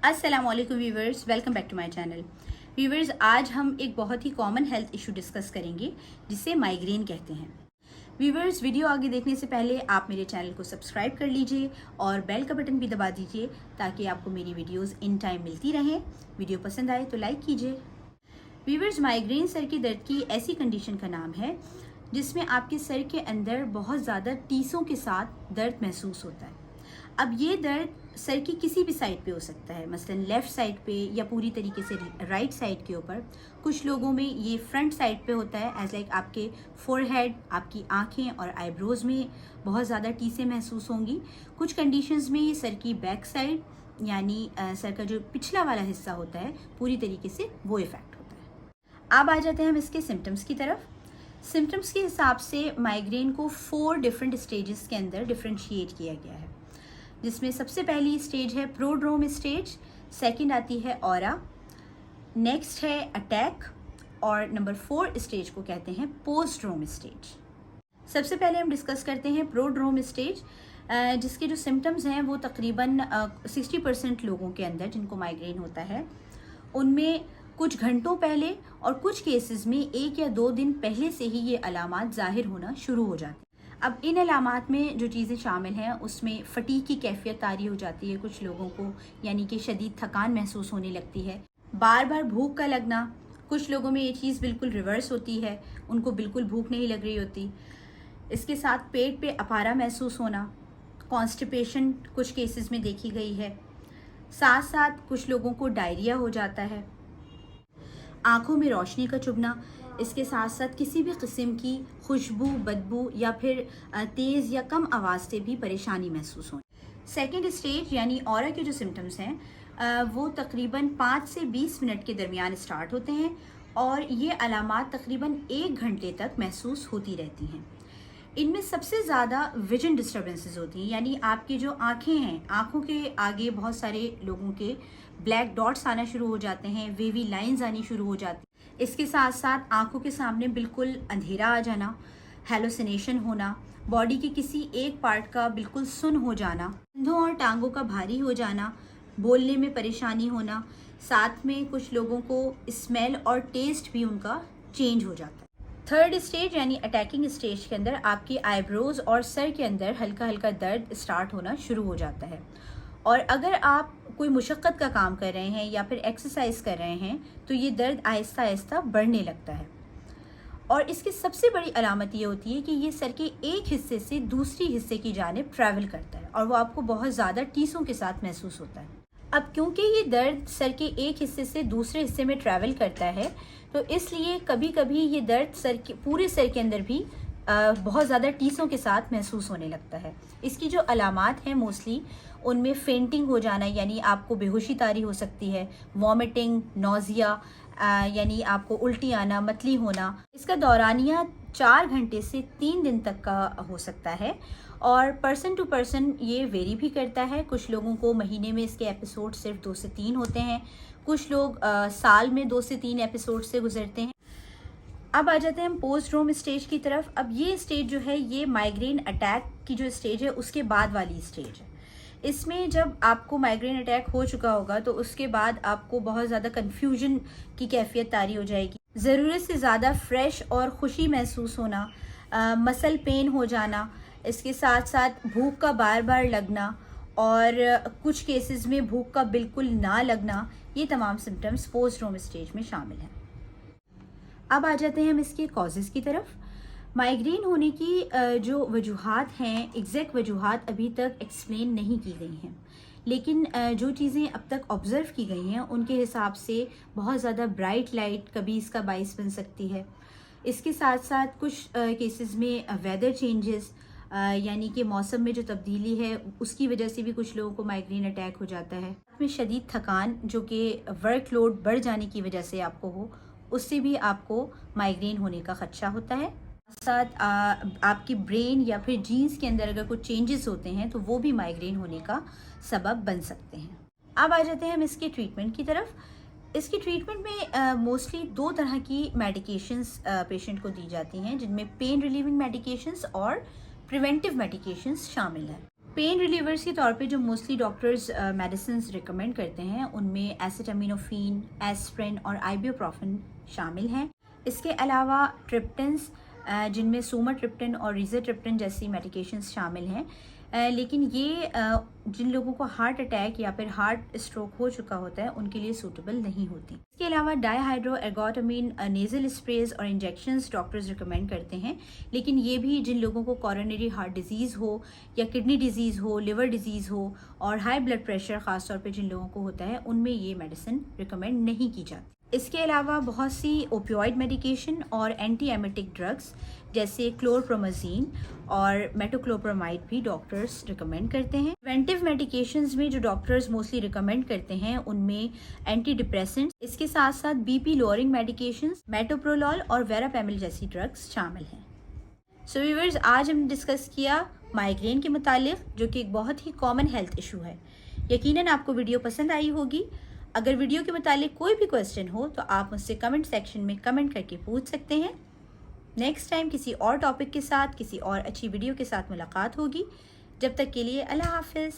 अस्सलामुअलैकुम viewers, welcome back to my channel. Viewers, आज हम एक बहुत ही कॉमन हेल्थ इशू डिस्कस करेंगे जिसे माइग्रेन कहते हैं। व्यूवर्स, वीडियो आगे देखने से पहले आप मेरे चैनल को सब्सक्राइब कर लीजिए और बेल का बटन भी दबा दीजिए ताकि आपको मेरी वीडियोस इन टाइम मिलती रहें। वीडियो पसंद आए तो लाइक कीजिए। व्यूवर्स, माइग्रेन सर के दर्द की ऐसी कंडीशन का नाम है जिसमें आपके सर के अंदर बहुत ज़्यादा टीसों के साथ दर्द महसूस होता है। अब ये दर्द सर की किसी भी साइड पे हो सकता है, मसलन लेफ़्ट साइड पे या पूरी तरीके से राइट साइड के ऊपर। कुछ लोगों में ये फ्रंट साइड पे होता है, एज लाइक आपके फोरहेड, आपकी आंखें और आईब्रोज़ में बहुत ज़्यादा टीसें महसूस होंगी। कुछ कंडीशंस में ये सर की बैक साइड यानी सर का जो पिछला वाला हिस्सा होता है पूरी तरीके से वो इफ़ेक्ट होता है। अब आ जाते हैं हम इसके सिम्टम्स की तरफ। सिम्टम्स के हिसाब से माइग्रेन को 4 डिफरेंट स्टेजेस के अंदर डिफ्रेंशिएट किया गया है, जिसमें सबसे पहली स्टेज है प्रोड्रोम स्टेज, सेकंड आती है ऑरा, नेक्स्ट है अटैक और नंबर 4 स्टेज को कहते हैं पोस्ट्रोम स्टेज। सबसे पहले हम डिस्कस करते हैं प्रोड्रोम स्टेज, जिसके जो सिम्टम्स हैं वो तकरीबन 60% लोगों के अंदर जिनको माइग्रेन होता है उनमें कुछ घंटों पहले और कुछ केसेस में 1 या 2 दिन पहले से ही ये अलामात ज़ाहिर होना शुरू हो जाती हैं। अब इन अलामात में जो चीज़ें शामिल हैं उसमें फटीग की कैफियत तारी हो जाती है कुछ लोगों को, यानी कि शदीद थकान महसूस होने लगती है। बार बार भूख का लगना, कुछ लोगों में ये चीज़ बिल्कुल रिवर्स होती है, उनको बिल्कुल भूख नहीं लग रही होती। इसके साथ पेट पे अपारा महसूस होना, कॉन्स्टिपेशन कुछ केसेस में देखी गई है। साथ साथ कुछ लोगों को डायरिया हो जाता है, आँखों में रोशनी का चुभना, इसके साथ साथ किसी भी किस्म की खुशबू, बदबू या फिर तेज़ या कम आवाज़ से भी परेशानी महसूस होनी। सेकंड स्टेज यानी ऑरा के जो सिम्टम्स हैं वो तकरीबन 5 से 20 मिनट के दरमियान स्टार्ट होते हैं और ये अलामात तकरीबन 1 घंटे तक महसूस होती रहती हैं। इनमें सबसे ज़्यादा विजन डिस्टर्बेंसेस होती हैं, यानी आपकी जो आँखें हैं, आँखों के आगे बहुत सारे लोगों के ब्लैक डॉट्स आना शुरू हो जाते हैं, वेवी लाइंस आनी शुरू हो जाती हैं। इसके साथ साथ आँखों के सामने बिल्कुल अंधेरा आ जाना, हेलुसिनेशन होना, बॉडी के किसी एक पार्ट का बिल्कुल सुन हो जाना, कंधों और टांगों का भारी हो जाना, बोलने में परेशानी होना, साथ में कुछ लोगों को स्मेल और टेस्ट भी उनका चेंज हो जाता है। थर्ड स्टेज यानी अटैकिंग स्टेज के अंदर आपकी आईब्रोज और सर के अंदर हल्का हल्का दर्द स्टार्ट होना शुरू हो जाता है और अगर आप कोई मुशक्क़त का काम कर रहे हैं या फिर एक्सरसाइज कर रहे हैं तो ये दर्द आहिस्ता आहिस्ता बढ़ने लगता है। और इसकी सबसे बड़ी अलामत ये होती है कि ये सर के एक हिस्से से दूसरी हिस्से की जानिब ट्रैवल करता है और वो आपको बहुत ज़्यादा टीसों के साथ महसूस होता है। अब क्योंकि ये दर्द सर के एक हिस्से से दूसरे हिस्से में ट्रैवल करता है तो इसलिए कभी कभी ये दर्द पूरे सर के अंदर भी बहुत ज़्यादा टीसों के साथ महसूस होने लगता है। इसकी जो अलामात हैं मोस्टली उनमें फेंटिंग हो जाना, यानी आपको बेहोशी तारी हो सकती है, वॉमिटिंग, नोज़िया यानी आपको उल्टी आना, मतली होना। इसका दौरानिया 4 घंटे से 3 दिन तक का हो सकता है और पर्सन टू पर्सन ये वेरी भी करता है। कुछ लोगों को महीने में इसके एपिसोड सिर्फ 2 से 3 होते हैं, कुछ लोग साल में 2 से 3 एपिसोड से गुजरते हैं। अब आ जाते हैं हम पोस्ट्रोम स्टेज की तरफ। अब ये स्टेज जो है ये माइग्रेन अटैक की जो स्टेज है उसके बाद वाली स्टेज है। इसमें जब आपको माइग्रेन अटैक हो चुका होगा तो उसके बाद आपको बहुत ज़्यादा कन्फ्यूजन की कैफियत तारी हो जाएगी, ज़रूरत से ज़्यादा फ्रेश और खुशी महसूस होना, मसल पेन हो जाना, इसके साथ साथ भूख का बार बार लगना और कुछ केसेस में भूख का बिल्कुल ना लगना, ये तमाम सिम्टम्स पोस्ट्रोम स्टेज में शामिल हैं। अब आ जाते हैं हम इसके कॉजेज़ की तरफ। माइग्रेन होने की जो वजूहात हैं, एग्जैक्ट वजूहात अभी तक एक्सप्लेन नहीं की गई हैं, लेकिन जो चीज़ें अब तक ऑब्ज़र्व की गई हैं उनके हिसाब से बहुत ज़्यादा ब्राइट लाइट कभी इसका बाइस बन सकती है। इसके साथ साथ कुछ केसेस में वेदर चेंजेस यानी कि मौसम में जो तब्दीली है उसकी वजह से भी कुछ लोगों को माइग्रेन अटैक हो जाता है। में शदीद थकान जो कि वर्कलोड बढ़ जाने की वजह से आपको हो, उससे भी आपको माइग्रेन होने का ख़दशा होता है। साथ आपकी ब्रेन या फिर जीन्स के अंदर अगर कुछ चेंजेस होते हैं तो वो भी माइग्रेन होने का सबब बन सकते हैं। अब आ जाते हैं हम इसके ट्रीटमेंट की तरफ। इसकी ट्रीटमेंट में मोस्टली 2 तरह की मेडिकेशंस पेशेंट को दी जाती हैं, जिनमें पेन रिलीविंग मेडिकेशंस और प्रिवेंटिव मेडिकेशंस शामिल हैं। पेन रिलीवर्स के तौर पे जो मोस्टली डॉक्टर्स मेडिसिन रिकमेंड करते हैं उनमें एसिटामिनोफेन, एस्प्रिन और आइबुप्रोफेन शामिल हैं। इसके अलावा ट्रिप्टन्स जिनमें सूमाट्रिप्टन और रिजाट्रिप्टन जैसी मेडिकेशंस शामिल हैं, लेकिन ये जिन लोगों को हार्ट अटैक या फिर हार्ट स्ट्रोक हो चुका होता है उनके लिए सूटेबल नहीं होती। इसके अलावा डाईहाइड्रोएर्गोटामिन नेजल स्प्रेज और इंजेक्शंस डॉक्टर्स रिकमेंड करते हैं, लेकिन ये भी जिन लोगों को कोरोनरी हार्ट डिजीज़ हो या किडनी डिजीज़ हो, लिवर डिजीज़ हो और हाई ब्लड प्रेशर ख़ासतौर पर जिन लोगों को होता है उनमें ये मेडिसिन रिकमेंड नहीं की जाती। इसके अलावा बहुत सी ओपियोइड मेडिकेशन और एंटी एमेटिक ड्रग्स जैसे क्लोरप्रोमाजीन और मेटोक्लोप्रामाइड भी डॉक्टर्स रिकमेंड करते हैं। प्रिवेंटिव मेडिकेशंस में जो डॉक्टर्स मोस्टली रिकमेंड करते हैं उनमें एंटी डिप्रेसेंट्स, इसके साथ साथ बीपी लोअरिंग मेडिकेशंस, मेटोप्रोलॉल और वेरापेमिल जैसी ड्रग्स शामिल हैं। सो व्यूअर्स, आज हमने डिस्कस किया माइग्रेन के मुतालिक, जो कि एक बहुत ही कॉमन हेल्थ इशू है। यकीनन आपको वीडियो पसंद आई होगी। अगर वीडियो के मुतालिक कोई भी क्वेश्चन हो तो आप मुझसे कमेंट सेक्शन में कमेंट करके पूछ सकते हैं। नेक्स्ट टाइम किसी और टॉपिक के साथ, किसी और अच्छी वीडियो के साथ मुलाकात होगी। जब तक के लिए अल्लाह हाफिज़।